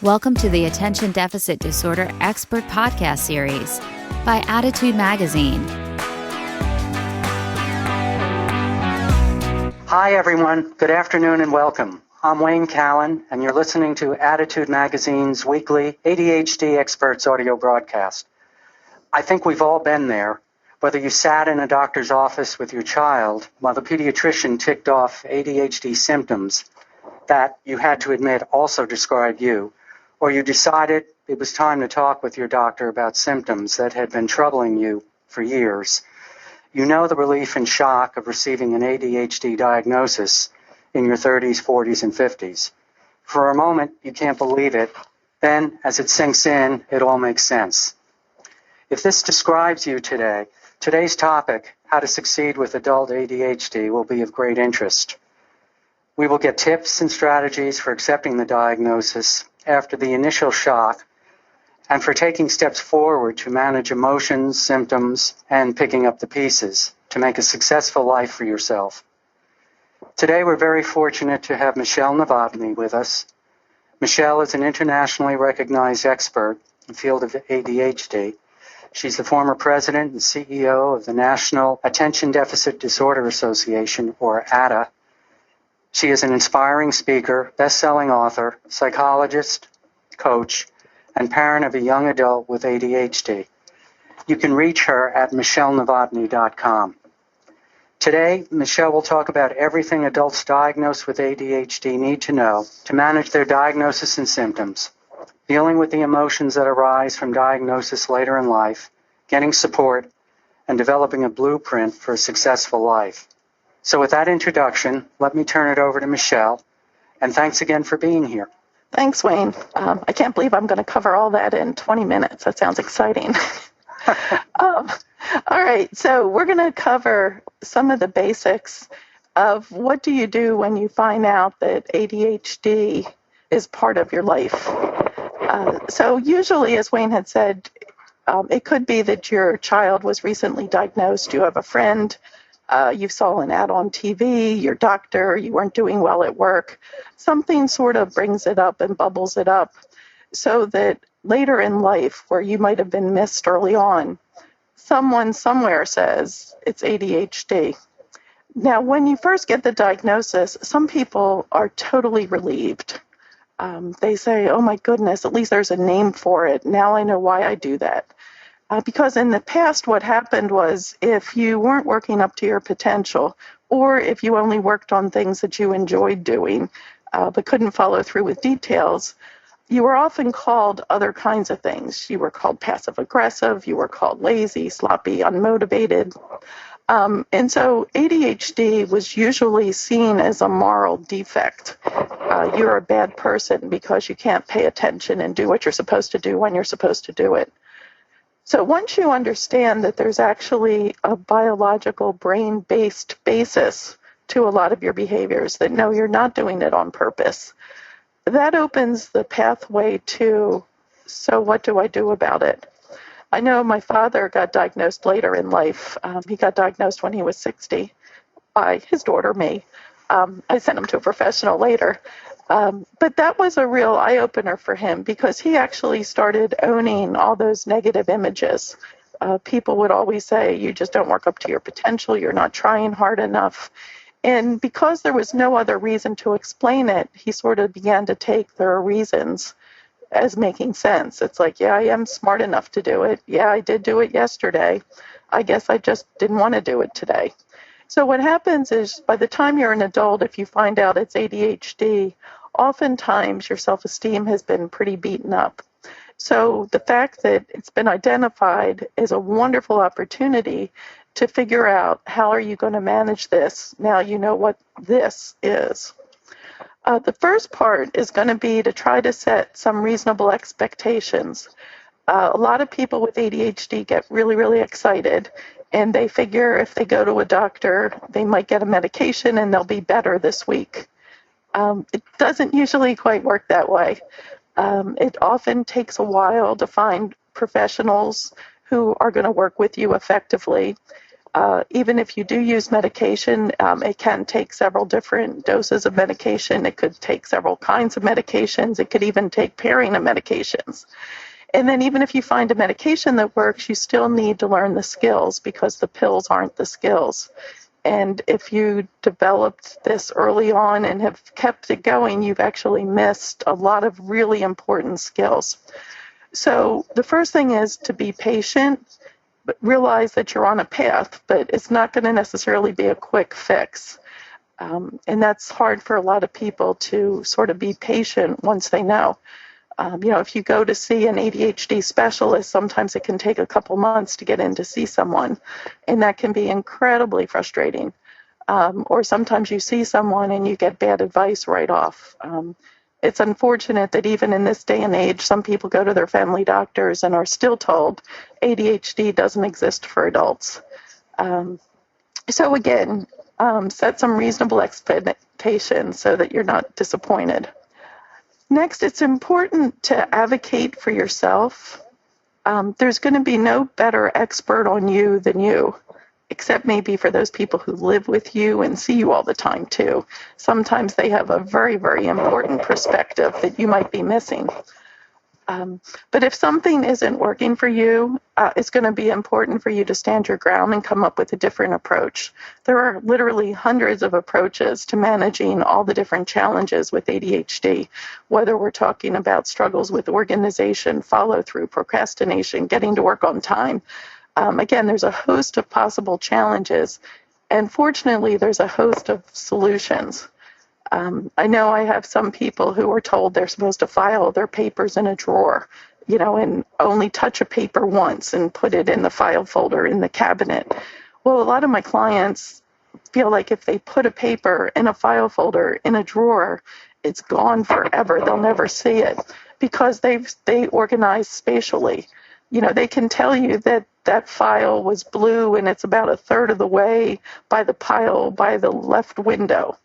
Welcome to the Attention Deficit Disorder Expert Podcast Series by Attitude Magazine. Hi, everyone. Good afternoon and welcome. I'm Wayne Callan, and you're listening to Attitude Magazine's weekly ADHD Experts audio broadcast. I think we've all been there, whether you sat in a doctor's office with your child while the pediatrician ticked off ADHD symptoms that you had to admit also described you, or you decided it was time to talk with your doctor about symptoms that had been troubling you for years. You know the relief and shock of receiving an ADHD diagnosis in your 30s, 40s, and 50s. For a moment, you can't believe it. Then, as it sinks in, it all makes sense. If this describes you today, today's topic, how to succeed with adult ADHD, will be of great interest. We will get tips and strategies for accepting the diagnosis after the initial shock and for taking steps forward to manage emotions, symptoms, and picking up the pieces to make a successful life for yourself. Today, we're very fortunate to have Michele Novotni with us. Michele is an internationally recognized expert in the field of ADHD. She's the former president and CEO of the National Attention Deficit Disorder Association, or ADDA. She is an inspiring speaker, best-selling author, psychologist, coach, and parent of a young adult with ADHD. You can reach her at michelenovotni.com. Today, Michele will talk about everything adults diagnosed with ADHD need to know to manage their diagnosis and symptoms, dealing with the emotions that arise from diagnosis later in life, getting support, and developing a blueprint for a successful life. So with that introduction, let me turn it over to Michele, and thanks again for being here. Thanks, Wayne. I can't believe I'm going to cover all that in 20 minutes. That sounds exciting. All right, so we're going to cover some of the basics of what do you do when you find out that ADHD is part of your life. So usually, as Wayne had said, it could be that your child was recently diagnosed, you have a friend, you saw an ad on TV, your doctor, you weren't doing well at work. Something sort of brings it up and bubbles it up so that later in life, where you might have been missed early on, someone somewhere says it's ADHD. Now, when you first get the diagnosis, some people are totally relieved. They say, oh my goodness, at least there's a name for it. Now I know why I do that. Because in the past, what happened was if you weren't working up to your potential, or if you only worked on things that you enjoyed doing, but couldn't follow through with details, you were often called other kinds of things. You were called passive-aggressive, you were called lazy, sloppy, unmotivated. And so ADHD was usually seen as a moral defect. You're a bad person because you can't pay attention and do what you're supposed to do when you're supposed to do it. So once you understand that there's actually a biological brain-based basis to a lot of your behaviors, that no, you're not doing it on purpose, that opens the pathway to, so what do I do about it? I know my father got diagnosed later in life. He got diagnosed when he was 60 by his daughter, me. I sent him to a professional later. But that was a real eye-opener for him because he actually started owning all those negative images. People would always say, you just don't work up to your potential, you're not trying hard enough. And because there was no other reason to explain it, he sort of began to take their reasons as making sense. It's like, yeah, I am smart enough to do it. Yeah, I did do it yesterday. I guess I just didn't want to do it today. So what happens is by the time you're an adult, if you find out it's ADHD, oftentimes your self-esteem has been pretty beaten up. So the fact that it's been identified is a wonderful opportunity to figure out how are you going to manage this. Now you know what this is. The first part is going to be to try to set some reasonable expectations. A lot of people with ADHD get really, really excited, and they figure if they go to a doctor, they might get a medication and they'll be better this week. It doesn't usually quite work that way. It often takes a while to find professionals who are going to work with you effectively. Even if you do use medication, it can take several different doses of medication. It could take several kinds of medications. It could even take pairing of medications. And then even if you find a medication that works, you still need to learn the skills because the pills aren't the skills. And if you developed this early on and have kept it going, you've actually missed a lot of really important skills. So the first thing is to be patient, but realize that you're on a path, but it's not going to necessarily be a quick fix. And that's hard for a lot of people to sort of be patient once they know. If you go to see an ADHD specialist, sometimes it can take a couple months to get in to see someone, and that can be incredibly frustrating. Or sometimes you see someone and you get bad advice right off. It's unfortunate that even in this day and age, some people go to their family doctors and are still told ADHD doesn't exist for adults. So again, set some reasonable expectations so that you're not disappointed. Next, it's important to advocate for yourself. There's going to be no better expert on you than you, except maybe for those people who live with you and see you all the time too. Sometimes they have a very, very important perspective that you might be missing. But if something isn't working for you, it's going to be important for you to stand your ground and come up with a different approach. There are literally hundreds of approaches to managing all the different challenges with ADHD, whether we're talking about struggles with organization, follow-through, procrastination, getting to work on time. Again, there's a host of possible challenges, and fortunately, there's a host of solutions. I know I have some people who are told they're supposed to file their papers in a drawer, and only touch a paper once and put it in the file folder in the cabinet. Well, a lot of my clients feel like if they put a paper in a file folder in a drawer, it's gone forever. They'll never see it because they organize spatially. They can tell you that that file was blue and it's about a third of the way by the pile by the left window.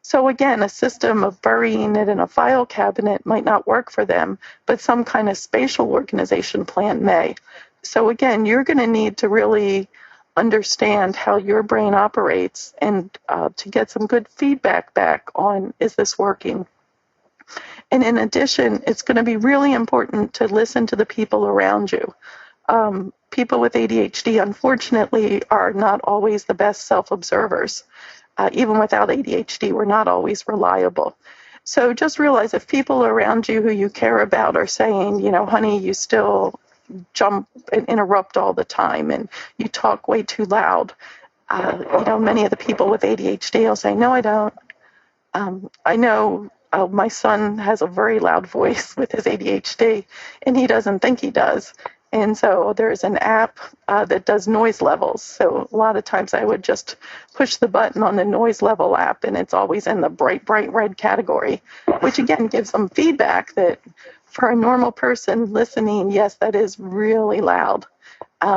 So again, a system of burying it in a file cabinet might not work for them, but some kind of spatial organization plan may. So again, you're going to need to really understand how your brain operates and to get some good feedback back on, is this working? And in addition, it's going to be really important to listen to the people around you. People with ADHD, unfortunately, are not always the best self-observers. Even without ADHD, we're not always reliable. So just realize if people around you who you care about are saying, honey, you still jump and interrupt all the time and you talk way too loud. Many of the people with ADHD will say, no, I don't. I know my son has a very loud voice with his ADHD and he doesn't think he does. And so there's an app that does noise levels. So a lot of times I would just push the button on the noise level app and it's always in the bright, bright red category, which again gives them feedback that for a normal person listening, yes, that is really loud.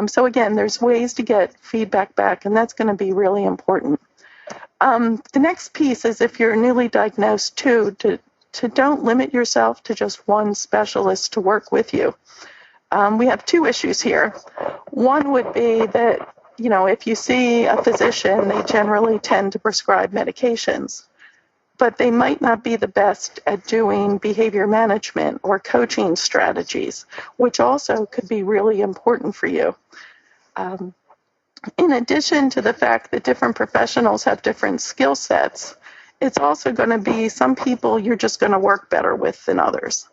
So again, there's ways to get feedback back, and that's going to be really important. The next piece is if you're newly diagnosed too, to don't limit yourself to just one specialist to work with you. We have two issues here. One would be that, if you see a physician, they generally tend to prescribe medications, but they might not be the best at doing behavior management or coaching strategies, which also could be really important for you. In addition to the fact that different professionals have different skill sets, it's also going to be some people you're just going to work better with than others.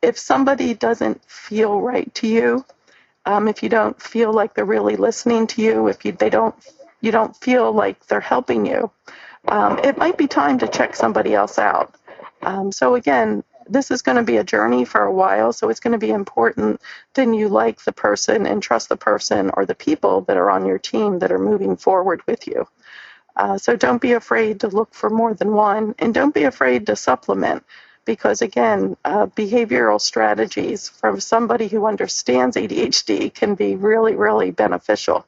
If somebody doesn't feel right to you, if you don't feel like they're really listening to you, if you don't feel like they're helping you, it might be time to check somebody else out. So again, this is going to be a journey for a while, so it's going to be important that you like the person and trust the person or the people that are on your team that are moving forward with you. So don't be afraid to look for more than one, and don't be afraid to supplement. Because again, behavioral strategies from somebody who understands ADHD can be really, really beneficial.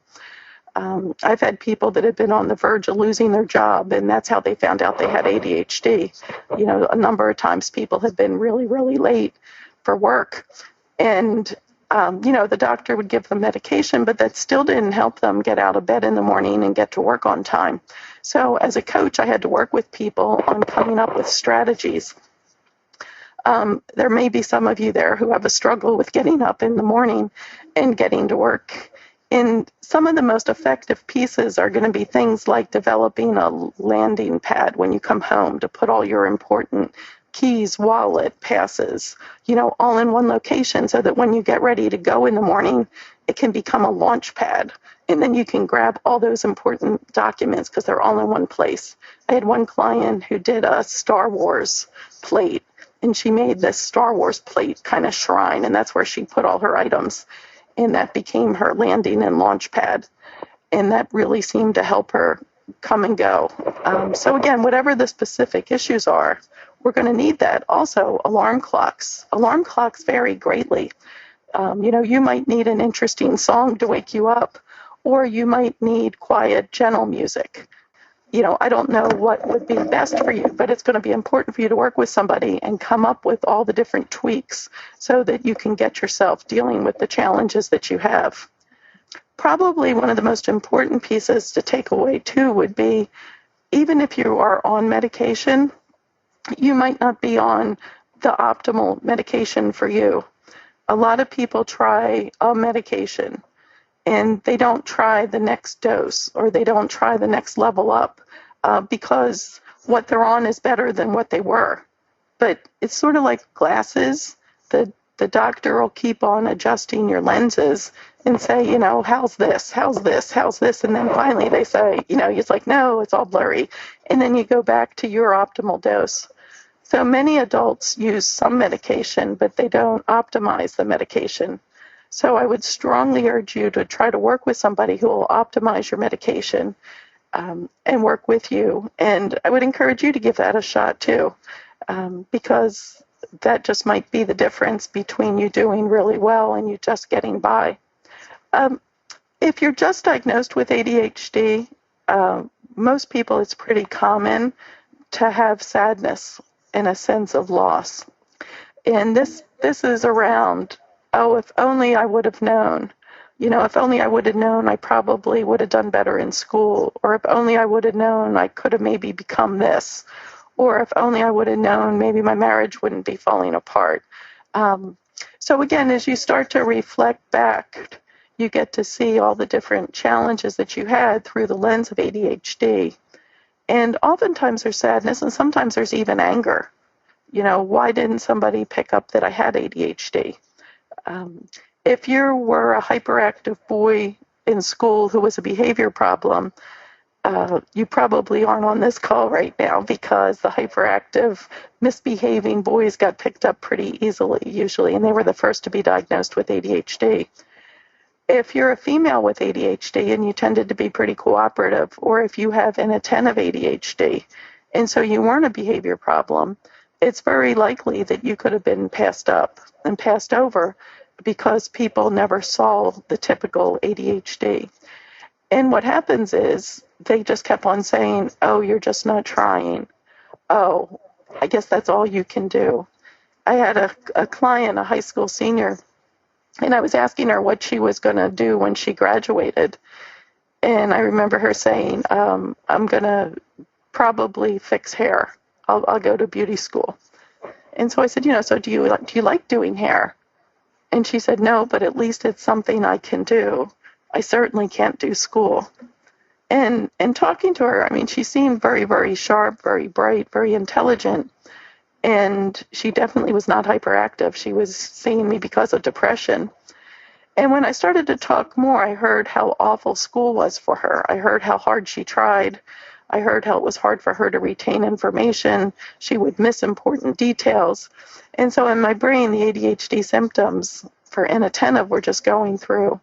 I've had people that have been on the verge of losing their job, and that's how they found out they had ADHD. A number of times people have been really, really late for work. And The doctor would give them medication, but that still didn't help them get out of bed in the morning and get to work on time. So as a coach, I had to work with people on coming up with strategies. There may be some of you there who have a struggle with getting up in the morning and getting to work. And some of the most effective pieces are going to be things like developing a landing pad when you come home to put all your important keys, wallet, passes, all in one location so that when you get ready to go in the morning, it can become a launch pad. And then you can grab all those important documents because they're all in one place. I had one client who did a Star Wars plate, and she made this Star Wars plate kind of shrine, and that's where she put all her items. And that became her landing and launch pad. And that really seemed to help her come and go. So again, whatever the specific issues are, we're going to need that. Also, alarm clocks. Alarm clocks vary greatly. You might need an interesting song to wake you up, or you might need quiet, gentle music. I don't know what would be best for you, but it's going to be important for you to work with somebody and come up with all the different tweaks so that you can get yourself dealing with the challenges that you have. Probably one of the most important pieces to take away too would be, even if you are on medication, you might not be on the optimal medication for you. A lot of people try a medication and they don't try the next dose, or they don't try the next level up because what they're on is better than what they were. But it's sort of like glasses. The doctor will keep on adjusting your lenses and say, how's this, how's this, how's this? And then finally they say, it's like, no, it's all blurry. And then you go back to your optimal dose. So many adults use some medication, but they don't optimize the medication. So I would strongly urge you to try to work with somebody who will optimize your medication and work with you. And I would encourage you to give that a shot too, because that just might be the difference between you doing really well and you just getting by. If you're just diagnosed with ADHD, most people, it's pretty common to have sadness and a sense of loss. And this is around, if only I would have known. If only I would have known, I probably would have done better in school. Or if only I would have known, I could have maybe become this. Or if only I would have known, maybe my marriage wouldn't be falling apart. So again, as you start to reflect back, you get to see all the different challenges that you had through the lens of ADHD. And oftentimes there's sadness, and sometimes there's even anger. Why didn't somebody pick up that I had ADHD? If you were a hyperactive boy in school who was a behavior problem, you probably aren't on this call right now because the hyperactive, misbehaving boys got picked up pretty easily, usually, and they were the first to be diagnosed with ADHD. If you're a female with ADHD and you tended to be pretty cooperative, or if you have inattentive ADHD, and so you weren't a behavior problem, it's very likely that you could have been passed up and passed over because people never saw the typical ADHD. And what happens is they just kept on saying, oh, you're just not trying. Oh, I guess that's all you can do. I had a client, a high school senior, and I was asking her what she was going to do when she graduated. And I remember her saying, I'm going to probably fix hair. I'll go to beauty school. And so I said, so do you like doing hair? And she said, no, but at least it's something I can do. I certainly can't do school. And talking to her, she seemed very, very sharp, very bright, very intelligent. And she definitely was not hyperactive. She was seeing me because of depression. And when I started to talk more, I heard how awful school was for her. I heard how hard she tried. I heard how it was hard for her to retain information. She would miss important details. And so in my brain, the ADHD symptoms for inattentive were just going through.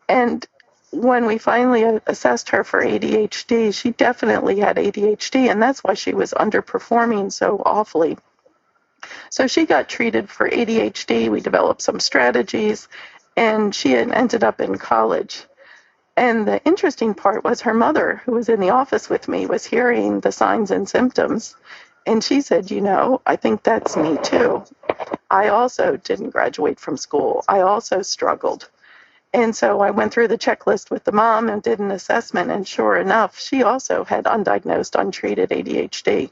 And when we finally assessed her for ADHD, she definitely had ADHD, and that's why she was underperforming so awfully. So she got treated for ADHD. We developed some strategies, and she had ended up in college. And the interesting part was her mother, who was in the office with me, was hearing the signs and symptoms. And she said, I think that's me too. I also didn't graduate from school. I also struggled. And so I went through the checklist with the mom and did an assessment, and sure enough, she also had undiagnosed, untreated ADHD.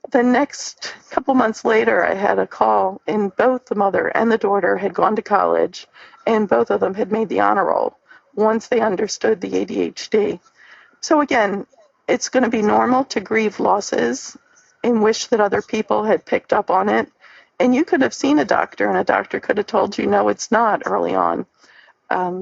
The next couple months later, I had a call, and both the mother and the daughter had gone to college, and both of them had made the honor roll once they understood the ADHD. So again, it's going to be normal to grieve losses and wish that other people had picked up on it. And you could have seen a doctor, and a doctor could have told you, no, it's not, early on.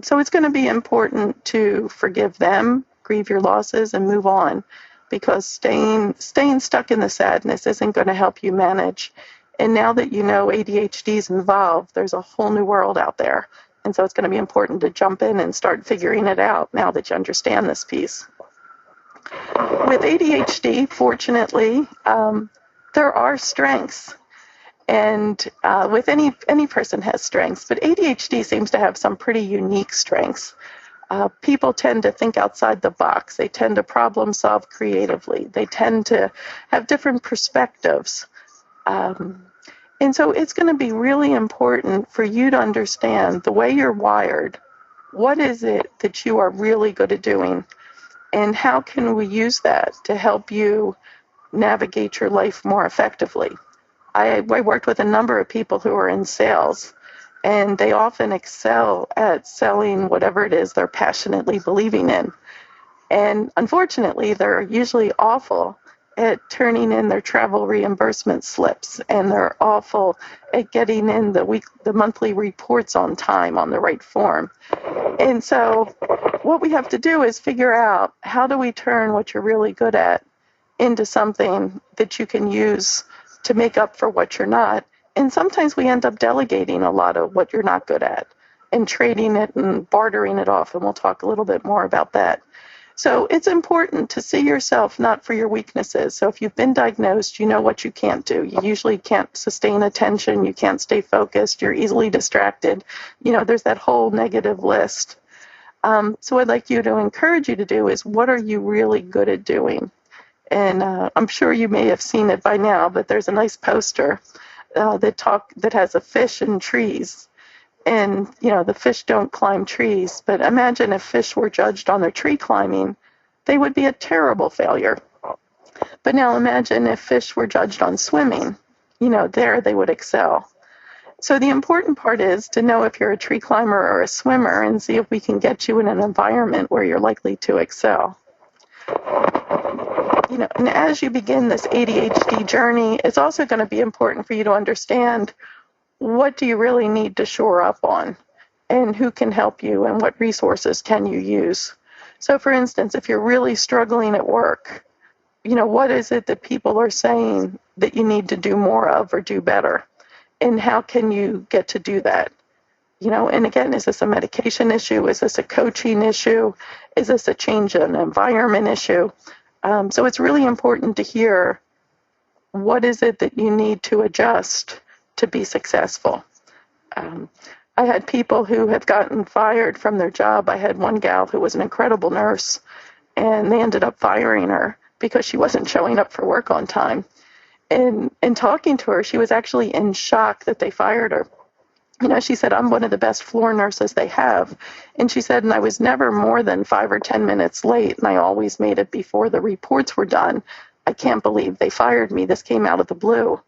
So it's going to be important to forgive them, grieve your losses, and move on, because staying stuck in the sadness isn't going to help you manage. And now that you know ADHD is involved, there's a whole new world out there. And so it's going to be important to jump in and start figuring it out now that you understand this piece. With ADHD, fortunately, there are strengths. And with any person has strengths, but ADHD seems to have some pretty unique strengths. People tend to think outside the box. They tend to problem solve creatively. They tend to have different perspectives. And so it's going to be really important for you to understand the way you're wired. What is it that you are really good at doing? And how can we use that to help you navigate your life more effectively? I worked with a number of people who are in sales, and they often excel at selling whatever it is they're passionately believing in. And unfortunately, they're usually awful at turning in their travel reimbursement slips, and they're awful at getting in the monthly reports on time on the right form. And so what we have to do is figure out, how do we turn what you're really good at into something that you can use to make up for what you're not. And sometimes we end up delegating a lot of what you're not good at and trading it and bartering it off, and we'll talk a little bit more about that. So it's important to see yourself not for your weaknesses. So if you've been diagnosed, you know what you can't do. You usually can't sustain attention, you can't stay focused, you're easily distracted. There's that whole negative list. So what I'd like you to encourage you to do is, what are you really good at doing? And I'm sure you may have seen it by now, but there's a nice poster that has a fish and trees. And, the fish don't climb trees. But imagine if fish were judged on their tree climbing, they would be a terrible failure. But now imagine if fish were judged on swimming. There they would excel. So the important part is to know if you're a tree climber or a swimmer, and see if we can get you in an environment where you're likely to excel. And as you begin this ADHD journey, it's also going to be important for you to understand, what do you really need to shore up on, and who can help you, and what resources can you use. So for instance, if you're really struggling at work, what is it that people are saying that you need to do more of or do better? And how can you get to do that? And again, is this a medication issue? Is this a coaching issue? Is this a change in environment issue? So it's really important to hear, what is it that you need to adjust to be successful. I had people who have gotten fired from their job. I had one gal who was an incredible nurse, and they ended up firing her because she wasn't showing up for work on time. And in talking to her, she was actually in shock that they fired her. She said, I'm one of the best floor nurses they have. And she said, and I was never more than 5 or 10 minutes late, and I always made it before the reports were done. I can't believe they fired me. This came out of the blue.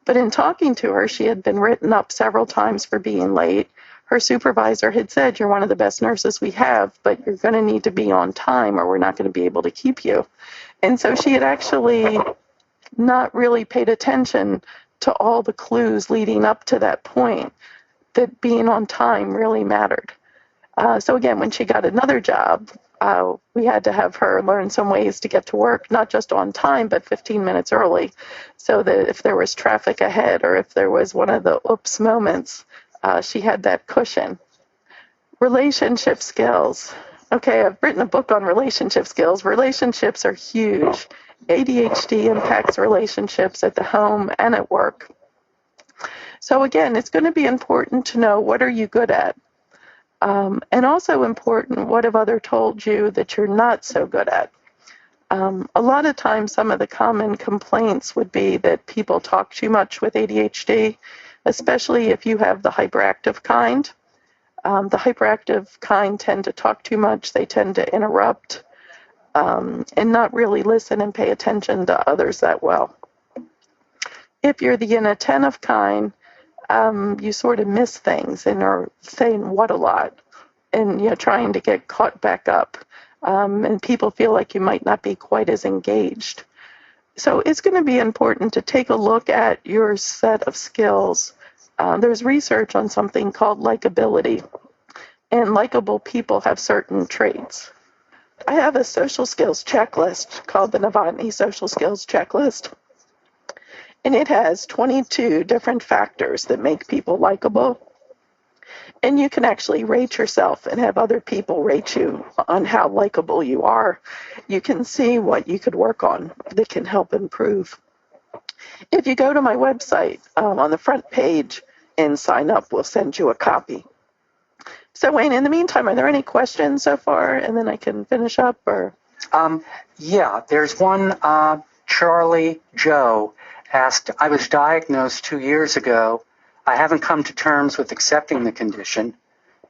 But in talking to her, she had been written up several times for being late. Her supervisor had said, you're one of the best nurses we have, but you're going to need to be on time or we're not going to be able to keep you. And so she had actually not really paid attention to all the clues leading up to that point, that being on time really mattered. So again, when she got another job, we had to have her learn some ways to get to work, not just on time, but 15 minutes early, so that if there was traffic ahead or if there was one of the oops moments, she had that cushion. Relationship skills. Okay, I've written a book on relationship skills. Relationships are huge. ADHD impacts relationships at the home and at work. So again, it's going to be important to know, what are you good at? And also important, what have others told you that you're not so good at? A lot of times, some of the common complaints would be that people talk too much with ADHD. especially if you have the hyperactive kind. The hyperactive kind tend to talk too much. They tend to interrupt and not really listen and pay attention to others that well. If you're the inattentive kind, you sort of miss things and are saying what a lot and trying to get caught back up. And people feel like you might not be quite as engaged. So it's going to be important to take a look at your set of skills. There's research on something called likability, and likable people have certain traits. I have a social skills checklist called the Novotni Social Skills Checklist, and it has 22 different factors that make people likable. And you can actually rate yourself and have other people rate you on how likable you are. You can see what you could work on that can help improve. If you go to my website, on the front page and sign up, we'll send you a copy. So, Wayne, in the meantime, are there any questions so far? And then I can finish up, or? Yeah, there's one. Charlie Joe asked, I was diagnosed 2 years ago. I haven't come to terms with accepting the condition.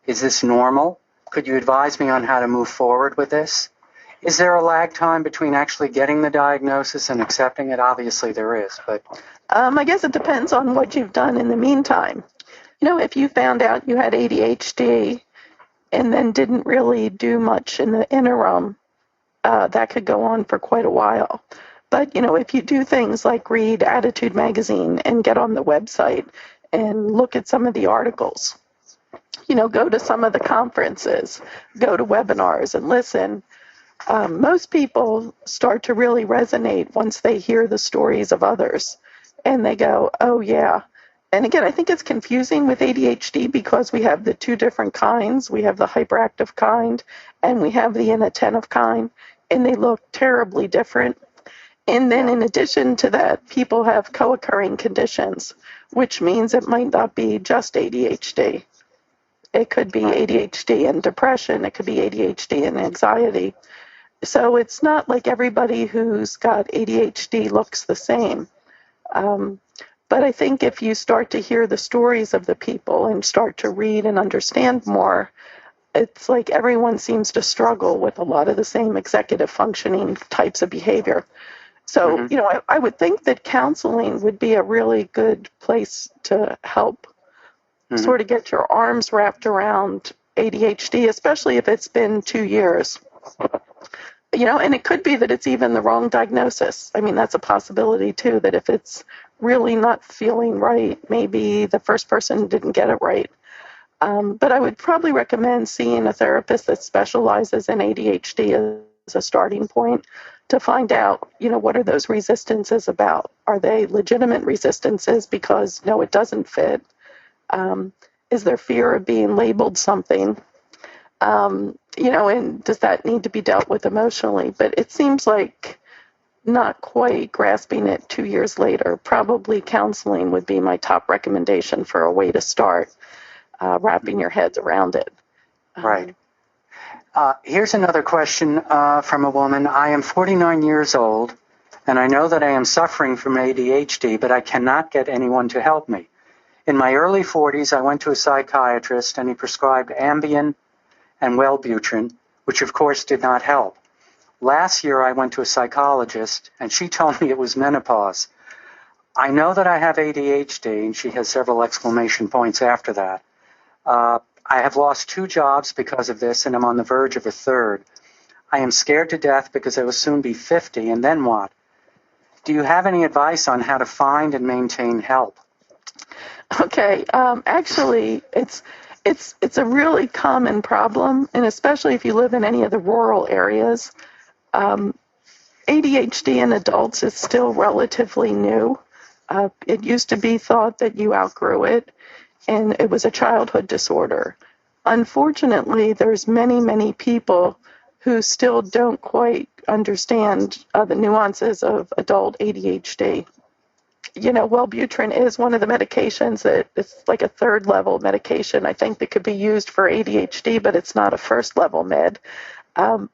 Is this normal? Could you advise me on how to move forward with this? Is there a lag time between actually getting the diagnosis and accepting it? Obviously there is, but... I guess it depends on what you've done in the meantime. If you found out you had ADHD and then didn't really do much in the interim, that could go on for quite a while. But, if you do things like read Attitude Magazine and get on the website and look at some of the articles, go to some of the conferences, go to webinars and listen, most people start to really resonate once they hear the stories of others. And they go, oh, yeah. And again, I think it's confusing with ADHD because we have the two different kinds. We have the hyperactive kind and we have the inattentive kind, and they look terribly different. And then in addition to that, people have co-occurring conditions, which means it might not be just ADHD. It could be ADHD and depression. It could be ADHD and anxiety. So it's not like everybody who's got ADHD looks the same. But I think if you start to hear the stories of the people and start to read and understand more, it's like everyone seems to struggle with a lot of the same executive functioning types of behavior. So, I would think that counseling would be a really good place to help sort of get your arms wrapped around ADHD, especially if it's been 2 years. And it could be that it's even the wrong diagnosis. I mean, that's a possibility too, that if it's really not feeling right, maybe the first person didn't get it right. But I would probably recommend seeing a therapist that specializes in ADHD as a starting point to find out, what are those resistances about? Are they legitimate resistances because, no, it doesn't fit? Is there fear of being labeled something? And does that need to be dealt with emotionally? But it seems like not quite grasping it 2 years later. Probably counseling would be my top recommendation for a way to start wrapping your heads around it. Right. Here's another question from a woman. I am 49 years old, and I know that I am suffering from ADHD, but I cannot get anyone to help me. In my early 40s, I went to a psychiatrist, and he prescribed Ambien and Wellbutrin, which of course did not help. Last year, I went to a psychologist, and she told me it was menopause. I know that I have ADHD, and she has several exclamation points after that. I have lost 2 jobs because of this, and I'm on the verge of a third. I am scared to death because I will soon be 50, and then what? Do you have any advice on how to find and maintain help? Okay, actually, it's a really common problem, and especially if you live in any of the rural areas. ADHD in adults is still relatively new. It used to be thought that you outgrew it, and it was a childhood disorder. Unfortunately, there's many, many people who still don't quite understand the nuances of adult ADHD. Wellbutrin is one of the medications that it's like a third-level medication, I think, that could be used for ADHD, but it's not a first-level med. So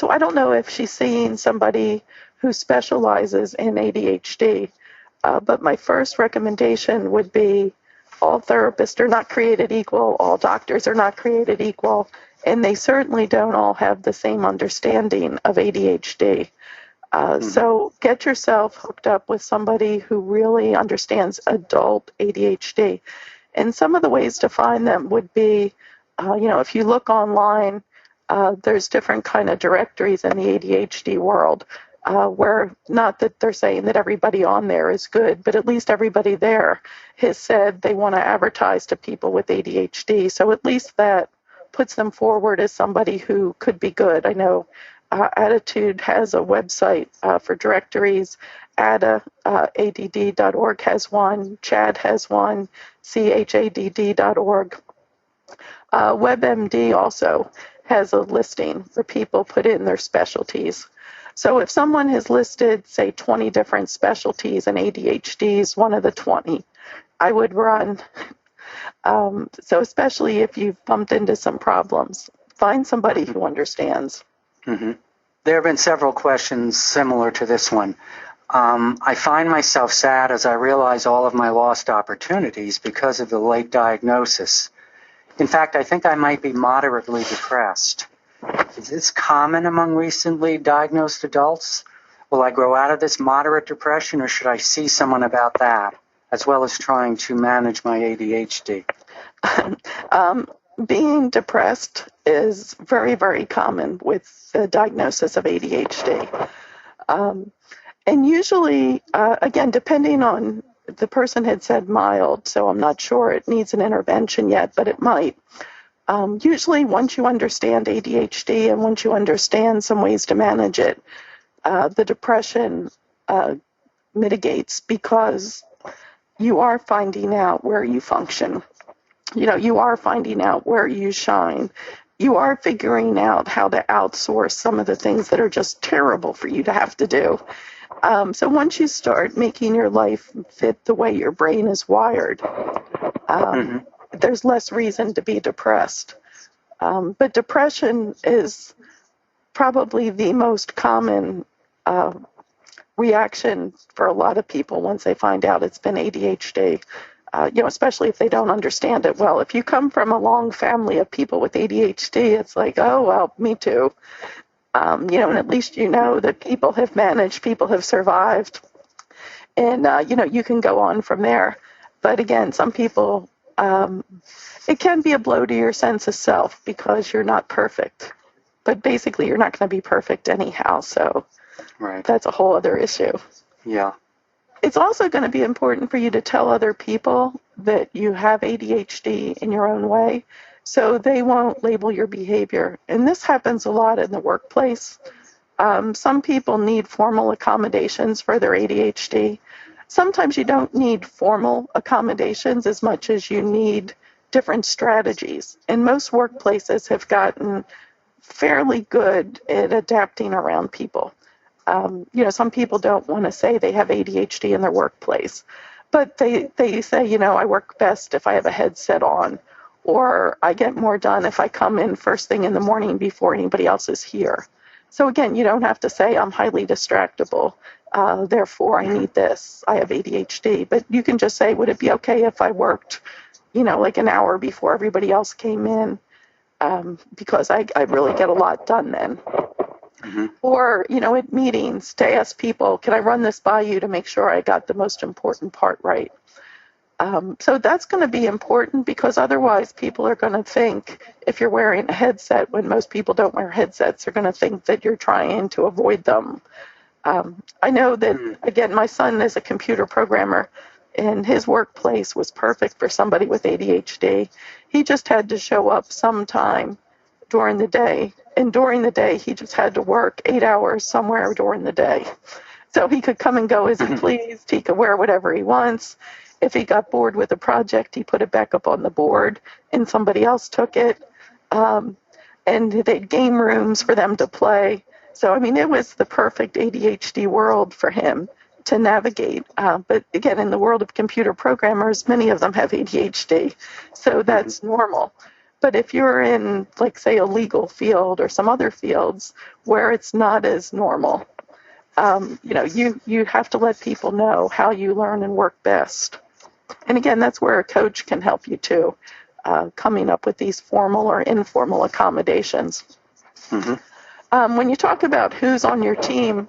I don't know if she's seeing somebody who specializes in ADHD, but my first recommendation would be all therapists are not created equal, all doctors are not created equal, and they certainly don't all have the same understanding of ADHD. So get yourself hooked up with somebody who really understands adult ADHD. And some of the ways to find them would be, if you look online, there's different kind of directories in the ADHD world where, not that they're saying that everybody on there is good, but at least everybody there has said they want to advertise to people with ADHD. So at least that puts them forward as somebody who could be good. I know Attitude has a website for directories. ADD.org has one. CHAD has one. CHADD.org. WebMD also has a listing where people put in their specialties. So if someone has listed, say, 20 different specialties and ADHD is one of the 20, I would run. So especially if you've bumped into some problems, find somebody who understands. Mm-hmm. There have been several questions similar to this one. I find myself sad as I realize all of my lost opportunities because of the late diagnosis. In fact, I think I might be moderately depressed. Is this common among recently diagnosed adults? Will I grow out of this moderate depression, or should I see someone about that, as well as trying to manage my ADHD? Being depressed is very, very common with the diagnosis of ADHD. And usually, again, depending on, the person had said mild, so I'm not sure it needs an intervention yet, but it might. Usually, once you understand ADHD and once you understand some ways to manage it, the depression mitigates because you are finding out where you function. You are finding out where you shine. You are figuring out how to outsource some of the things that are just terrible for you to have to do. So once you start making your life fit the way your brain is wired, there's less reason to be depressed. But depression is probably the most common reaction for a lot of people once they find out it's been ADHD. Especially if they don't understand it well. If you come from a long family of people with ADHD, it's like, oh, well, me too. And at least you know that people have managed, people have survived, and, you can go on from there. But again, some people, it can be a blow to your sense of self because you're not perfect. But basically, you're not going to be perfect anyhow, so That's a whole other issue. Yeah. It's also going to be important for you to tell other people that you have ADHD in your own way, so they won't label your behavior. And this happens a lot in the workplace. Some people need formal accommodations for their ADHD. Sometimes you don't need formal accommodations as much as you need different strategies. And most workplaces have gotten fairly good at adapting around people. Some people don't want to say they have ADHD in their workplace, but they say, I work best if I have a headset on, or I get more done if I come in first thing in the morning before anybody else is here. So again, you don't have to say I'm highly distractible, therefore I need this, I have ADHD, but you can just say, would it be okay if I worked, like an hour before everybody else came in, because I really get a lot done then. Mm-hmm. Or, at meetings to ask people, can I run this by you to make sure I got the most important part right? So that's going to be important because otherwise people are going to think, if you're wearing a headset when most people don't wear headsets, they're going to think that you're trying to avoid them. I know that, again, my son is a computer programmer and his workplace was perfect for somebody with ADHD. He just had to show up sometime during the day. And during the day, he just had to work 8 hours somewhere during the day. So he could come and go as he pleased. He could wear whatever he wants. If he got bored with a project, he put it back up on the board and somebody else took it. And they had game rooms for them to play. So, it was the perfect ADHD world for him to navigate. But again, in the world of computer programmers, many of them have ADHD. So that's normal. But if you're in, like, say, a legal field or some other fields where it's not as normal, you have to let people know how you learn and work best. And again, that's where a coach can help you too, coming up with these formal or informal accommodations. Mm-hmm. When you talk about who's on your team,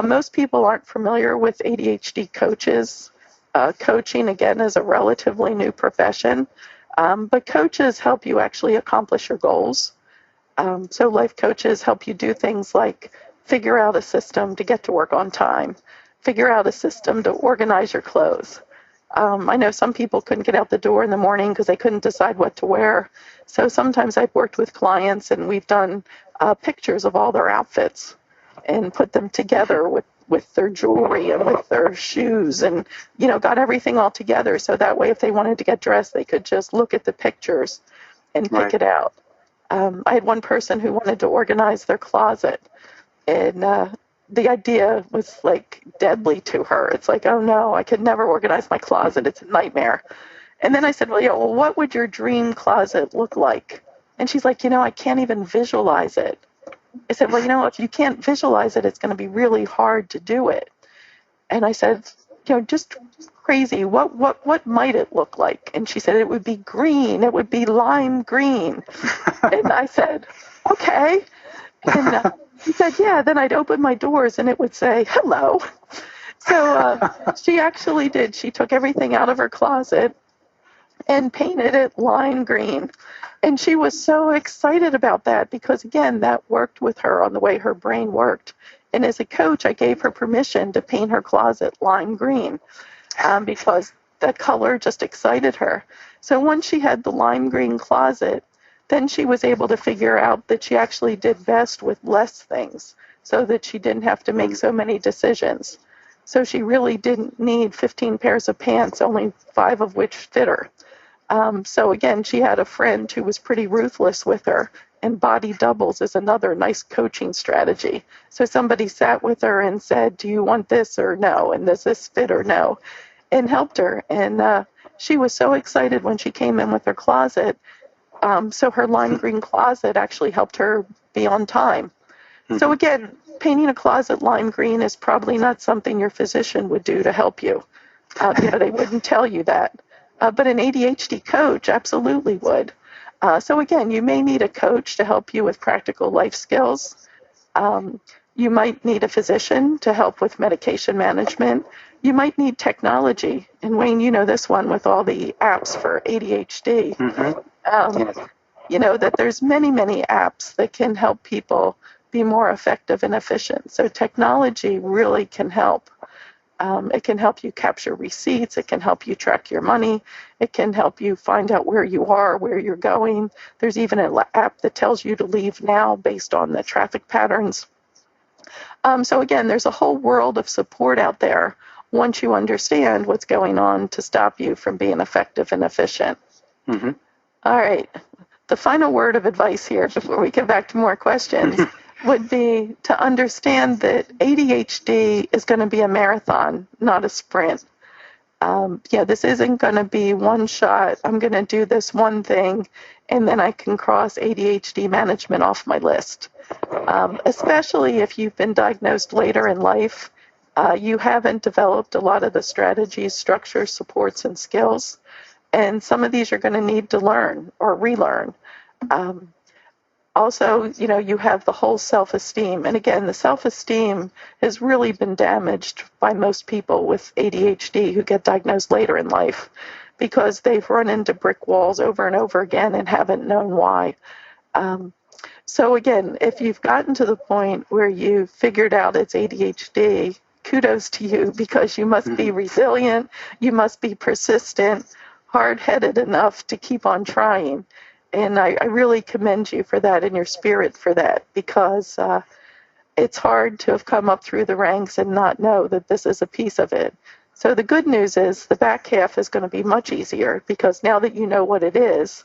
most people aren't familiar with ADHD coaches. Coaching, again, is a relatively new profession, but coaches help you actually accomplish your goals. So life coaches help you do things like figure out a system to get to work on time, figure out a system to organize your clothes. I know some people couldn't get out the door in the morning because they couldn't decide what to wear. So sometimes I've worked with clients and we've done pictures of all their outfits and put them together with their jewelry and with their shoes and, got everything all together. So that way, if they wanted to get dressed, they could just look at the pictures and pick it out. I had one person who wanted to organize their closet, and the idea was like deadly to her. It's like, oh no, I could never organize my closet. It's a nightmare. And then I said, well, what would your dream closet look like? And she's like, I can't even visualize it. I said, well, if you can't visualize it, it's going to be really hard to do it. And I said, just crazy. What might it look like? And she said, it would be green. It would be lime green. And I said, okay. And she said, yeah, then I'd open my doors and it would say, hello. So she actually did. She took everything out of her closet and painted it lime green. And she was so excited about that because, again, that worked with her on the way her brain worked. And as a coach, I gave her permission to paint her closet lime green because the color just excited her. So once she had the lime green closet, then she was able to figure out that she actually did best with less things so that she didn't have to make so many decisions. So she really didn't need 15 pairs of pants, only 5 of which fit her. So again, she had a friend who was pretty ruthless with her, and body doubles is another nice coaching strategy. So somebody sat with her and said, do you want this or no? And does this fit or no? And helped her. And she was so excited when she came in with her closet. So her lime green closet actually helped her be on time. Mm-hmm. So again, painting a closet lime green is probably not something your physician would do to help you. They wouldn't tell you that. But an ADHD coach absolutely would. So again, you may need a coach to help you with practical life skills. You might need a physician to help with medication management. You might need technology. And Wayne, you know this one with all the apps for ADHD. Mm-hmm. That there's many, many apps that can help people be more effective and efficient. So technology really can help. It can help you capture receipts. It can help you track your money. It can help you find out where you are, where you're going. There's even an app that tells you to leave now based on the traffic patterns. So again, there's a whole world of support out there once you understand what's going on to stop you from being effective and efficient. Mm-hmm. All right. The final word of advice here before we get back to more questions would be to understand that ADHD is going to be a marathon, not a sprint. This isn't going to be one shot. I'm going to do this one thing, and then I can cross ADHD management off my list. Especially if you've been diagnosed later in life, you haven't developed a lot of the strategies, structures, supports, and skills. And some of these you're going to need to learn or relearn. Also, you have the whole self-esteem. And again, the self-esteem has really been damaged by most people with ADHD who get diagnosed later in life because they've run into brick walls over and over again and haven't known why. So again, if you've gotten to the point where you've figured out it's ADHD, kudos to you because you must be resilient, you must be persistent, hard-headed enough to keep on trying. And I really commend you for that and your spirit for that because it's hard to have come up through the ranks and not know that this is a piece of it. So the good news is the back half is going to be much easier because now that you know what it is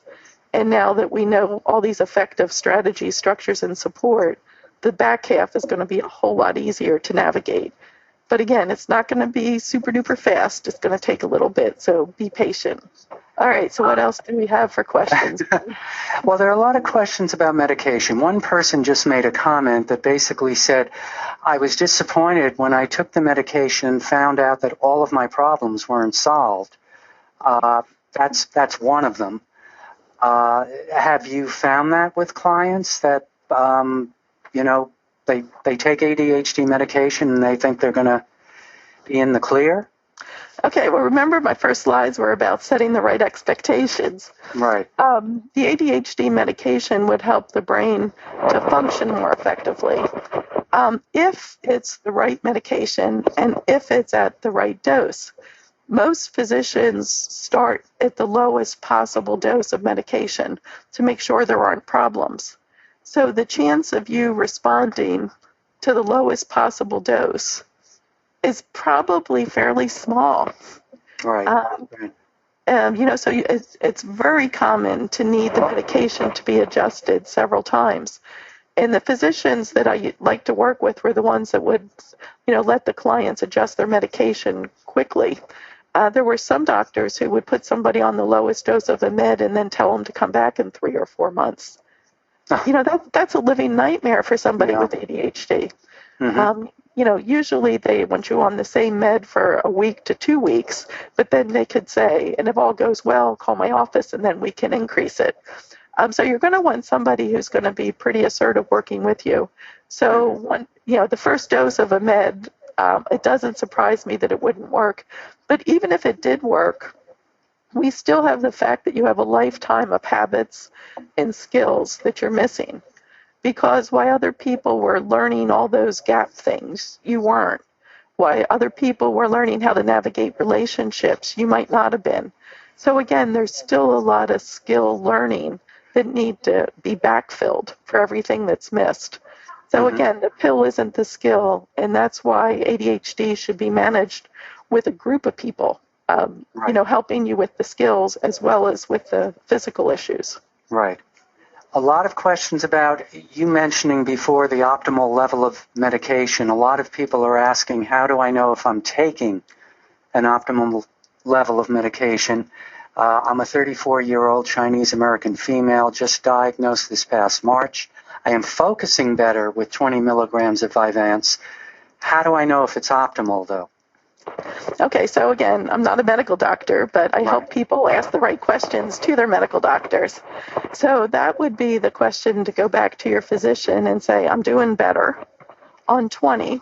and now that we know all these effective strategies, structures, and support, the back half is going to be a whole lot easier to navigate. But again, it's not going to be super duper fast. It's going to take a little bit, so be patient. All right, so what else do we have for questions? Well, there are a lot of questions about medication. One person just made a comment that basically said, I was disappointed when I took the medication and found out that all of my problems weren't solved. That's one of them. Have you found that with clients that, they take ADHD medication and they think they're going to be in the clear? Okay, well, remember my first slides were about setting the right expectations. Right. The ADHD medication would help the brain to function more effectively if it's the right medication and if it's at the right dose. Most physicians start at the lowest possible dose of medication to make sure there aren't problems. So the chance of you responding to the lowest possible dose is probably fairly small. Right. So it's very common to need the medication to be adjusted several times. And the physicians that I like to work with were the ones that would, let the clients adjust their medication quickly. There were some doctors who would put somebody on the lowest dose of a med and then tell them to come back in 3 or 4 months. That's a living nightmare for somebody with ADHD. Mm-hmm. Usually they want you on the same med for a week to 2 weeks, but then they could say, and if all goes well, call my office and then we can increase it. So you're going to want somebody who's going to be pretty assertive working with you. So the first dose of a med, it doesn't surprise me that it wouldn't work. But even if it did work, we still have the fact that you have a lifetime of habits and skills that you're missing. Because while other people were learning all those gap things, you weren't. While other people were learning how to navigate relationships, you might not have been. So again, there's still a lot of skill learning that need to be backfilled for everything that's missed. So again, the pill isn't the skill, and that's why ADHD should be managed with a group of people, helping you with the skills as well as with the physical issues. Right. A lot of questions about you mentioning before the optimal level of medication. A lot of people are asking, how do I know if I'm taking an optimal level of medication? I'm a 34-year-old Chinese-American female, just diagnosed this past March. I am focusing better with 20 milligrams of Vyvanse. How do I know if it's optimal, though? Okay, so again, I'm not a medical doctor, but I help people ask the right questions to their medical doctors. So that would be the question to go back to your physician and say, I'm doing better on 20.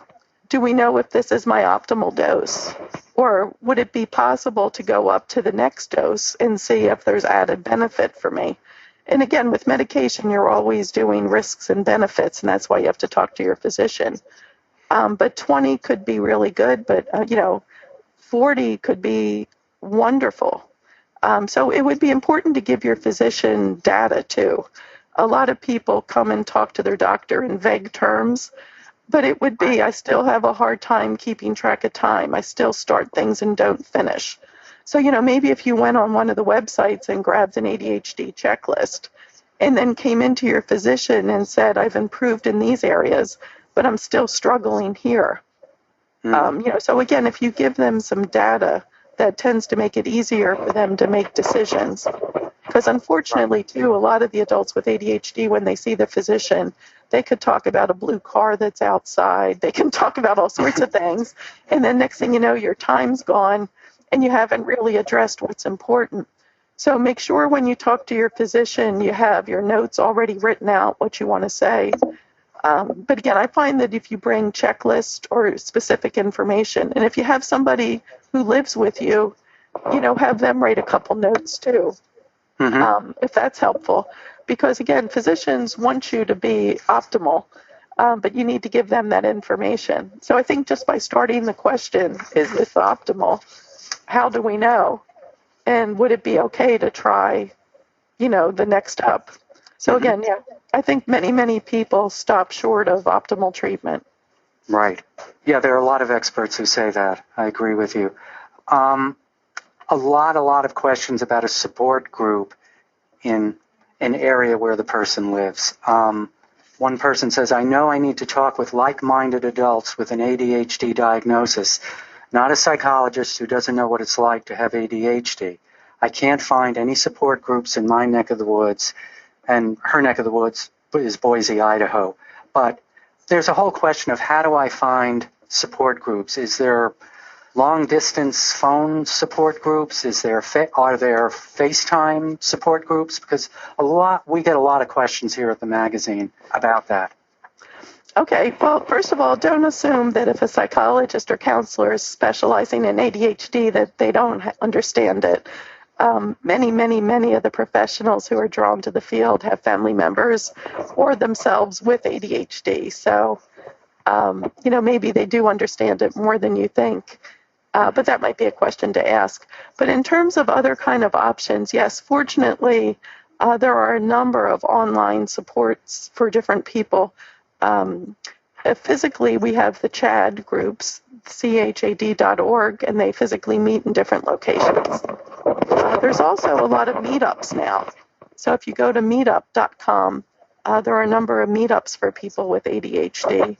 Do we know if this is my optimal dose? Or would it be possible to go up to the next dose and see if there's added benefit for me? And again, with medication, you're always doing risks and benefits, and that's why you have to talk to your physician. But 20 could be really good, but 40 could be wonderful. So it would be important to give your physician data too. A lot of people come and talk to their doctor in vague terms, but it would be, I still have a hard time keeping track of time. I still start things and don't finish. So, maybe if you went on one of the websites and grabbed an ADHD checklist and then came into your physician and said, I've improved in these areas, but I'm still struggling here. So again, if you give them some data, that tends to make it easier for them to make decisions. Because unfortunately, too, a lot of the adults with ADHD, when they see the physician, they could talk about a blue car that's outside. They can talk about all sorts of things. And then next thing you know, your time's gone and you haven't really addressed what's important. So make sure when you talk to your physician, you have your notes already written out, what you want to say. But again, I find that if you bring checklist or specific information, and if you have somebody who lives with you, have them write a couple notes too, if that's helpful. Because again, physicians want you to be optimal, but you need to give them that information. So I think just by starting the question, is this optimal? How do we know? And would it be okay to try, the next up? So again, I think many, many people stop short of optimal treatment. Right. Yeah, there are a lot of experts who say that. I agree with you. A lot of questions about a support group in an area where the person lives. One person says, I know I need to talk with like-minded adults with an ADHD diagnosis, not a psychologist who doesn't know what it's like to have ADHD. I can't find any support groups in my neck of the woods, and her neck of the woods is Boise, Idaho. But there's a whole question of how do I find support groups? Is there long-distance phone support groups? Are there FaceTime support groups? Because we get a lot of questions here at the magazine about that. Okay, well, first of all, don't assume that if a psychologist or counselor is specializing in ADHD that they don't understand it. Many of the professionals who are drawn to the field have family members or themselves with ADHD. So, maybe they do understand it more than you think. But that might be a question to ask. But in terms of other kind of options, yes, fortunately, there are a number of online supports for different people. Physically, we have the CHAD groups, chad.org, and they physically meet in different locations. There's also a lot of meetups now. So if you go to meetup.com, there are a number of meetups for people with ADHD.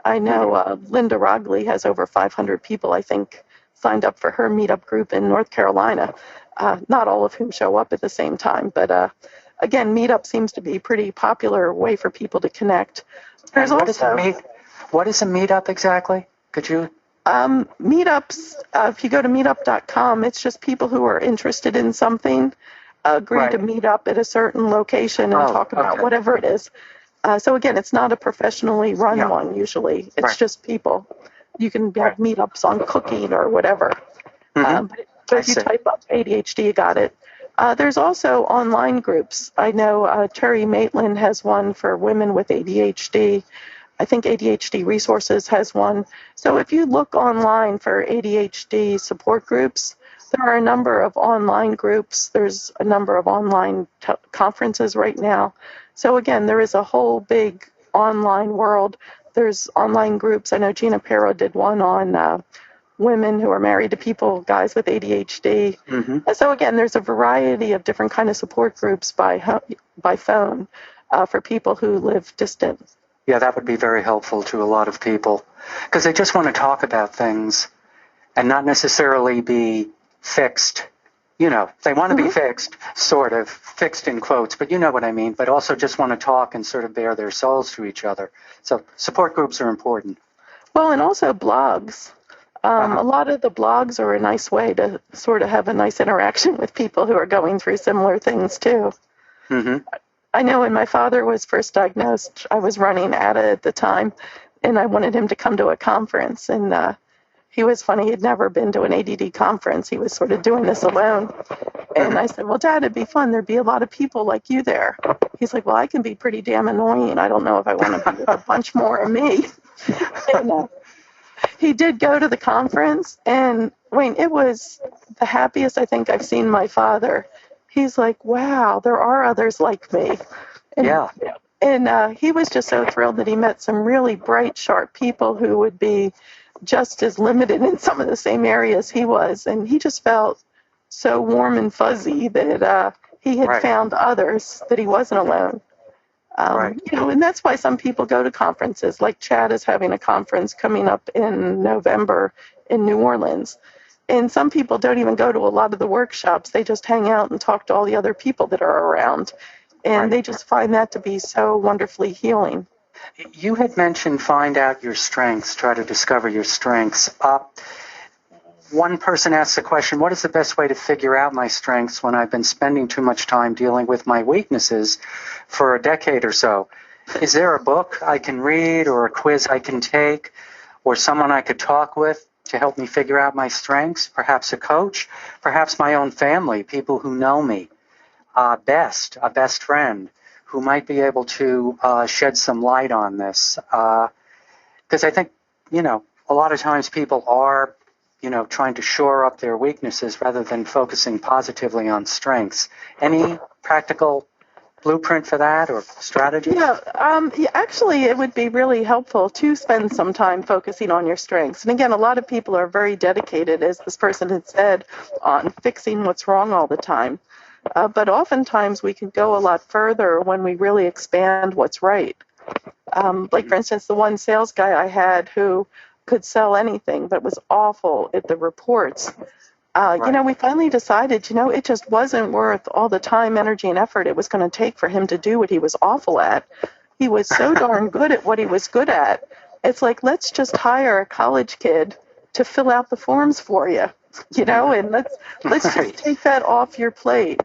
I know Linda Rogley has over 500 people, I think, signed up for her meetup group in North Carolina, not all of whom show up at the same time. But again, meetup seems to be a pretty popular way for people to connect. There's what is a meetup exactly? Could you? Meetups, if you go to meetup.com, it's just people who are interested in something agree to meet up at a certain location and talk about whatever it is. So again, it's not a professionally run one usually. It's just people. You can have meetups on cooking or whatever. But if you type up ADHD, you got it. There's also online groups. I know Terry Maitland has one for women with ADHD. I think ADHD Resources has one. So if you look online for ADHD support groups, there are a number of online groups. There's a number of online conferences right now. So again, there is a whole big online world. There's online groups. I know Gina Perro did one on women who are married to guys with ADHD. So again, there's a variety of different kind of support groups by phone for people who live distant. Yeah, that would be very helpful to a lot of people because they just want to talk about things and not necessarily be fixed. They want to be fixed, sort of, fixed in quotes, but you know what I mean, but also just want to talk and sort of bare their souls to each other. So support groups are important. Well, and also blogs. A lot of the blogs are a nice way to sort of have a nice interaction with people who are going through similar things, too. I know when my father was first diagnosed, I was running ADA at the time, and I wanted him to come to a conference. And he was funny. He'd never been to an ADD conference. He was sort of doing this alone. And I said, well, Dad, it'd be fun. There'd be a lot of people like you there. He's like, well, I can be pretty damn annoying. I don't know if I want to be with a bunch more of me. And he did go to the conference, and Wayne, it was the happiest I think I've seen my father. He's like, wow, there are others like me. And, and he was just so thrilled that he met some really bright, sharp people who would be just as limited in some of the same areas he was. And he just felt so warm and fuzzy that he had found others, that he wasn't alone. And that's why some people go to conferences. Like Chad is having a conference coming up in November in New Orleans. And some people don't even go to a lot of the workshops. They just hang out and talk to all the other people that are around. And they just find that to be so wonderfully healing. You had mentioned find out your strengths, try to discover your strengths. One person asked the question, what is the best way to figure out my strengths when I've been spending too much time dealing with my weaknesses for a decade or so? Is there a book I can read or a quiz I can take or someone I could talk with to help me figure out my strengths? Perhaps a coach, perhaps my own family, people who know me, a best friend who might be able to shed some light on this. Because I think, a lot of times people are trying to shore up their weaknesses rather than focusing positively on strengths. Any practical blueprint for that or strategy? Yeah, actually, it would be really helpful to spend some time focusing on your strengths. And again, a lot of people are very dedicated, as this person had said, on fixing what's wrong all the time. But oftentimes we can go a lot further when we really expand what's right. Like, for instance, the one sales guy I had who could sell anything but was awful at the reports. We finally decided, it just wasn't worth all the time, energy, and effort it was going to take for him to do what he was awful at. He was so darn good at what he was good at. It's like, let's just hire a college kid to fill out the forms for you, and let's just take that off your plate.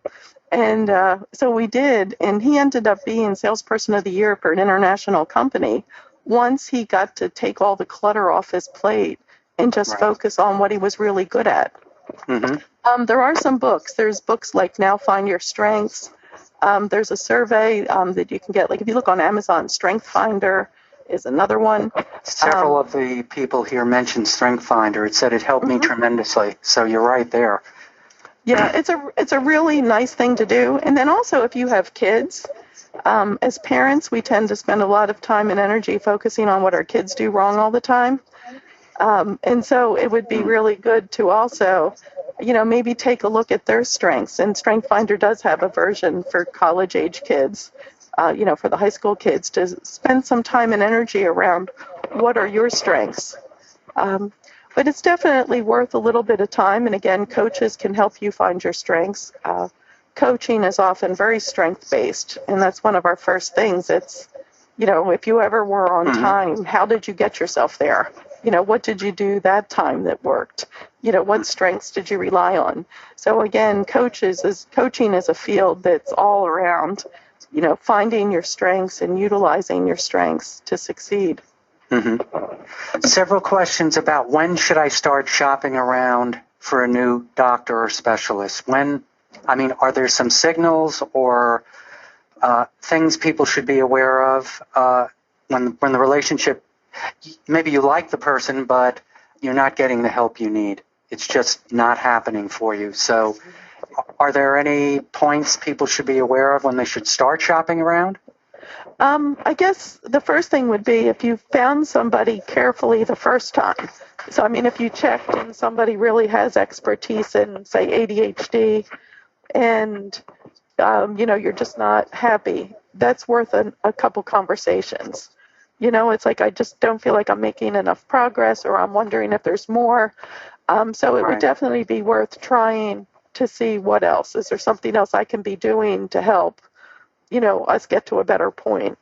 And so we did, and he ended up being Salesperson of the Year for an international company once he got to take all the clutter off his plate and just focus on what he was really good at. There are some books. There's books like Now Find Your Strengths. There's a survey that you can get, like if you look on Amazon, Strength Finder is another one. Several of the people here mentioned Strength Finder. It said it helped me tremendously. So you're right there. Yeah, it's a really nice thing to do. And then also if you have kids, as parents, we tend to spend a lot of time and energy focusing on what our kids do wrong all the time. And so it would be really good to also, maybe take a look at their strengths. And Strength Finder does have a version for college-age kids, for the high school kids, to spend some time and energy around what are your strengths. But it's definitely worth a little bit of time. And again, coaches can help you find your strengths. Coaching is often very strength-based, and that's one of our first things. It's, if you ever were on time, how did you get yourself there? What did you do that time that worked? What strengths did you rely on? So again, coaching is a field that's all around, finding your strengths and utilizing your strengths to succeed. Several questions about when should I start shopping around for a new doctor or specialist? Are there some signals or things people should be aware of when the relationship, maybe you like the person, but you're not getting the help you need? It's just not happening for you. So are there any points people should be aware of when they should start shopping around? I guess the first thing would be if you found somebody carefully the first time. So, if you checked and somebody really has expertise in, say, ADHD, and, you're just not happy, that's worth a couple conversations. It's like, I just don't feel like I'm making enough progress, or I'm wondering if there's more. So it would definitely be worth trying to see what else. Is there something else I can be doing to help, us get to a better point?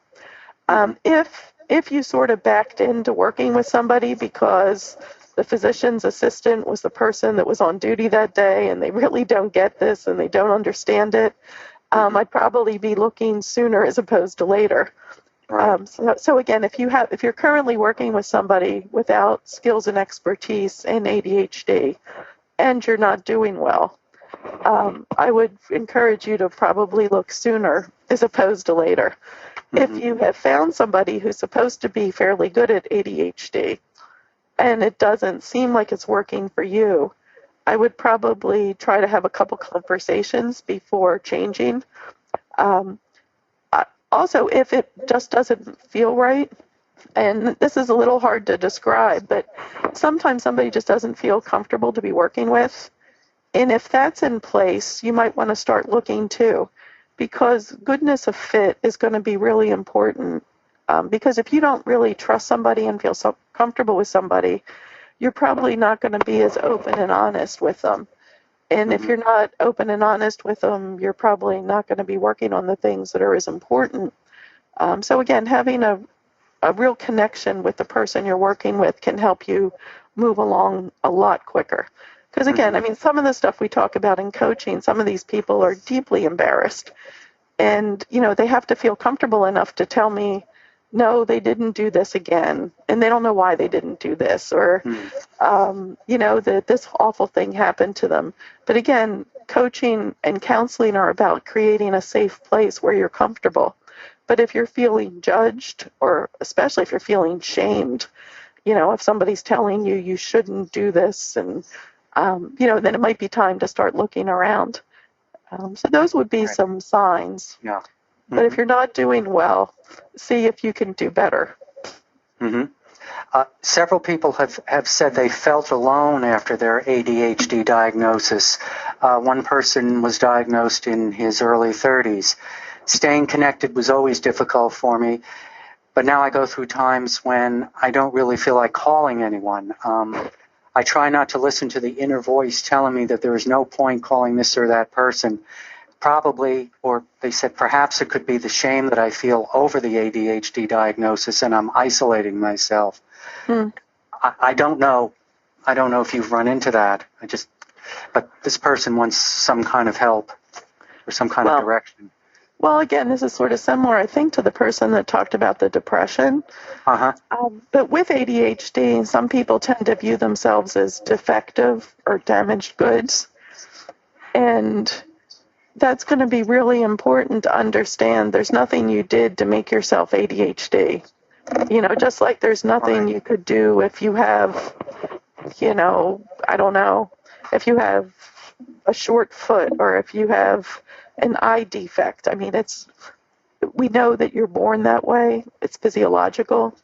If you sort of backed into working with somebody because the physician's assistant was the person that was on duty that day and they really don't get this and they don't understand it, I'd probably be looking sooner as opposed to later. So again, if you're currently working with somebody without skills and expertise in ADHD and you're not doing well, I would encourage you to probably look sooner as opposed to later. If you have found somebody who's supposed to be fairly good at ADHD and it doesn't seem like it's working for you, I would probably try to have a couple conversations before changing. Also, if it just doesn't feel right, and this is a little hard to describe, but sometimes somebody just doesn't feel comfortable to be working with. And if that's in place, you might want to start looking too, because goodness of fit is going to be really important. Because if you don't really trust somebody and feel so comfortable with somebody, you're probably not going to be as open and honest with them. And if you're not open and honest with them, you're probably not going to be working on the things that are as important. So again, having a real connection with the person you're working with can help you move along a lot quicker. Because again, some of the stuff we talk about in coaching, some of these people are deeply embarrassed. And, they have to feel comfortable enough to tell me, no, they didn't do this again. And they don't know why they didn't do this. Or, that this awful thing happened to them. But again, coaching and counseling are about creating a safe place where you're comfortable. But if you're feeling judged, or especially if you're feeling shamed, if somebody's telling you you shouldn't do this, and, then it might be time to start looking around. So those would be some signs. Yeah. But if you're not doing well, see if you can do better. Several people have said they felt alone after their ADHD diagnosis. One person was diagnosed in his early 30s. Staying connected was always difficult for me, but now I go through times when I don't really feel like calling anyone. I try not to listen to the inner voice telling me that there is no point calling this or that person. Probably, or they said perhaps it could be the shame that I feel over the ADHD diagnosis and I'm isolating myself. I don't know I don't know if you've run into that. But this person wants some kind of help or some kind of direction. Well, again, this is sort of similar, I think, to the person that talked about the depression. Uh-huh. But with ADHD, some people tend to view themselves as defective or damaged goods. And that's going to be really important to understand. There's nothing you did to make yourself ADHD. Just like there's nothing you could do if you have, I don't know, if you have a short foot or if you have an eye defect. I mean, we know that you're born that way. It's physiological.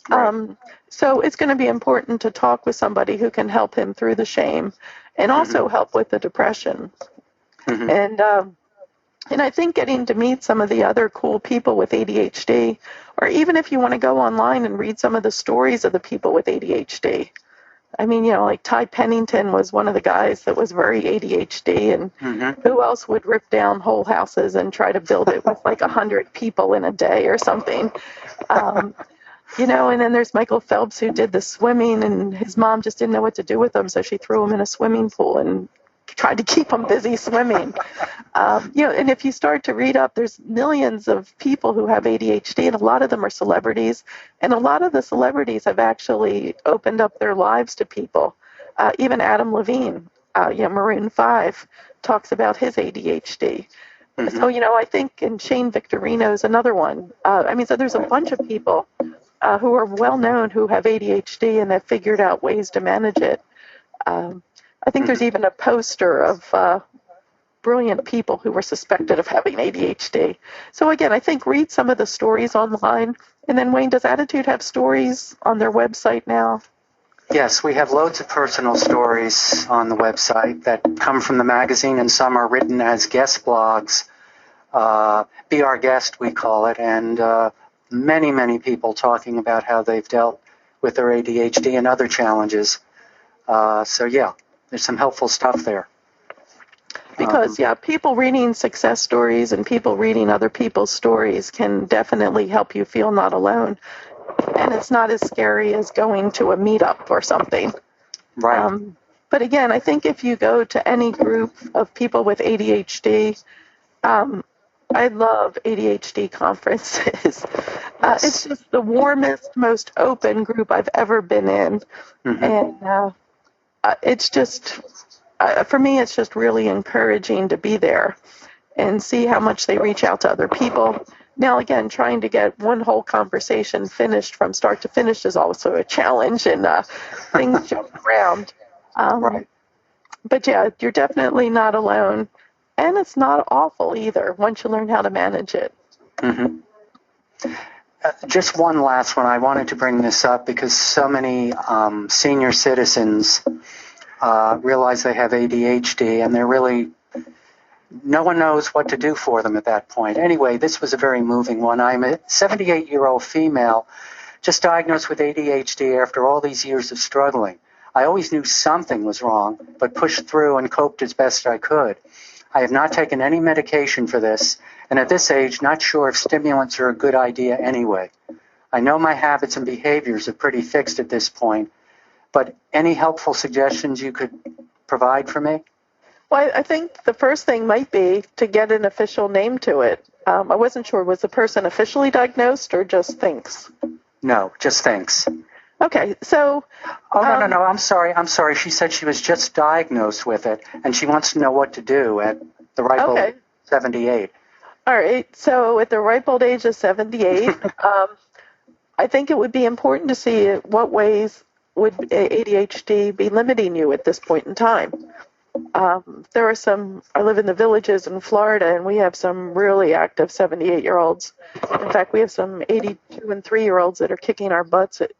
Right. So it's going to be important to talk with somebody who can help him through the shame and also help with the depression. And I think getting to meet some of the other cool people with ADHD, or even if you want to go online and read some of the stories of the people with ADHD. I mean, like Ty Pennington was one of the guys that was very ADHD, and who else would rip down whole houses and try to build it with like 100 people in a day or something? And then there's Michael Phelps, who did the swimming, and his mom just didn't know what to do with him, so she threw him in a swimming pool and tried to keep him busy swimming. And if you start to read up, there's millions of people who have ADHD, and a lot of them are celebrities. And a lot of the celebrities have actually opened up their lives to people. Even Adam Levine, Maroon 5, talks about his ADHD. So, I think, and Shane Victorino is another one. So there's a bunch of people who are well known who have ADHD and have figured out ways to manage it. I think there's even a poster of brilliant people who were suspected of having ADHD. So again, I think read some of the stories online. And then, Wayne, does Attitude have stories on their website now? Yes, we have loads of personal stories on the website that come from the magazine, and some are written as guest blogs. Be Our Guest, we call it, and many, many people talking about how they've dealt with their ADHD and other challenges. There's some helpful stuff there. Because, people reading success stories and people reading other people's stories can definitely help you feel not alone. And it's not as scary as going to a meetup or something. Right. But again, I think if you go to any group of people with ADHD, I love ADHD conferences. It's just the warmest, most open group I've ever been in. And it's just... for me, it's just really encouraging to be there and see how much they reach out to other people. Now, again, trying to get one whole conversation finished from start to finish is also a challenge, and things jump around. Right. But you're definitely not alone, and it's not awful either once you learn how to manage it. Just one last one. I wanted to bring this up because so many senior citizens realize they have ADHD, and no one knows what to do for them at that point. Anyway, this was a very moving one. I'm a 78-year-old female just diagnosed with ADHD after all these years of struggling. I always knew something was wrong, but pushed through and coped as best I could. I have not taken any medication for this, and at this age, not sure if stimulants are a good idea anyway. I know my habits and behaviors are pretty fixed at this point, but any helpful suggestions you could provide for me? Well, I think the first thing might be to get an official name to it. I wasn't sure, was the person officially diagnosed or just thinks? No, just thinks. Okay, so... Oh, no, I'm sorry. She said she was just diagnosed with it, and she wants to know what to do at the ripe old 78. All right, so at the ripe old age of 78, I think it would be important to see what ways would ADHD be limiting you at this point in time. There are I live in the Villages in Florida, and we have some really active 78-year-olds. In fact, we have some 82 and 3-year-olds that are kicking our butts at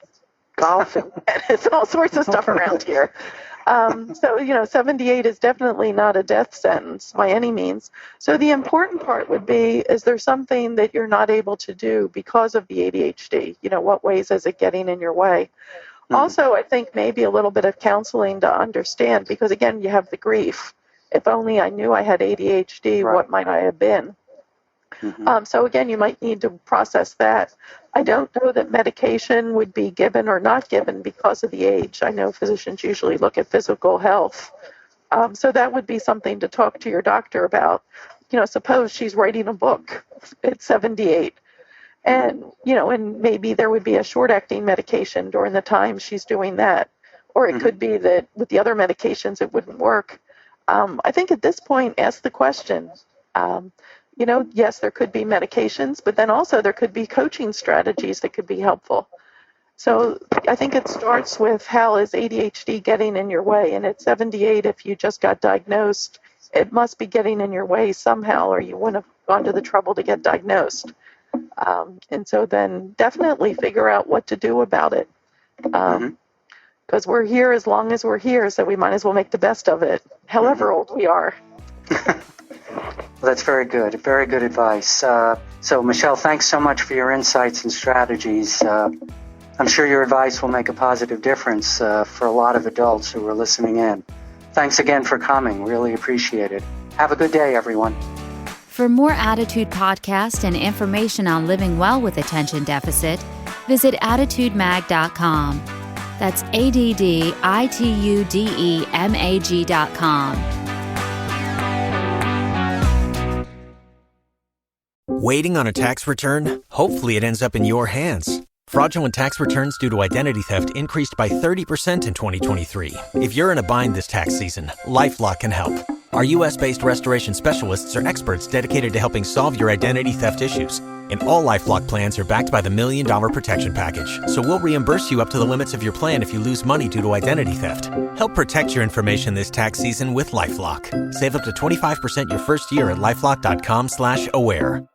golf and tennis and all sorts of stuff around here. 78 is definitely not a death sentence by any means. So the important part would be, is there something that you're not able to do because of the ADHD? What ways is it getting in your way? Also, I think maybe a little bit of counseling to understand, because again, you have the grief. If only I knew I had ADHD, what might I have been? So again, you might need to process that. I don't know that medication would be given or not given because of the age. I know physicians usually look at physical health. So that would be something to talk to your doctor about. Suppose she's writing a book at 78, and, and maybe there would be a short-acting medication during the time she's doing that. Or it could be that with the other medications, it wouldn't work. I think at this point, ask the question. Yes, there could be medications, but then also there could be coaching strategies that could be helpful. So I think it starts with, how is ADHD getting in your way? And at 78, if you just got diagnosed, it must be getting in your way somehow, or you wouldn't have gone to the trouble to get diagnosed. And so then definitely figure out what to do about it. Because we're here as long as we're here, so we might as well make the best of it, however old we are. Well, that's very good. Very good advice. So, Michele, thanks so much for your insights and strategies. I'm sure your advice will make a positive difference for a lot of adults who are listening in. Thanks again for coming. Really appreciate it. Have a good day, everyone. For more Attitude Podcast and information on living well with attention deficit, visit attitudemag.com. That's ADDITUDEMAG.com. Waiting on a tax return? Hopefully it ends up in your hands. Fraudulent tax returns due to identity theft increased by 30% in 2023. If you're in a bind this tax season, LifeLock can help. Our U.S.-based restoration specialists are experts dedicated to helping solve your identity theft issues. And all LifeLock plans are backed by the $1 Million Protection Package. So we'll reimburse you up to the limits of your plan if you lose money due to identity theft. Help protect your information this tax season with LifeLock. Save up to 25% your first year at LifeLock.com/aware.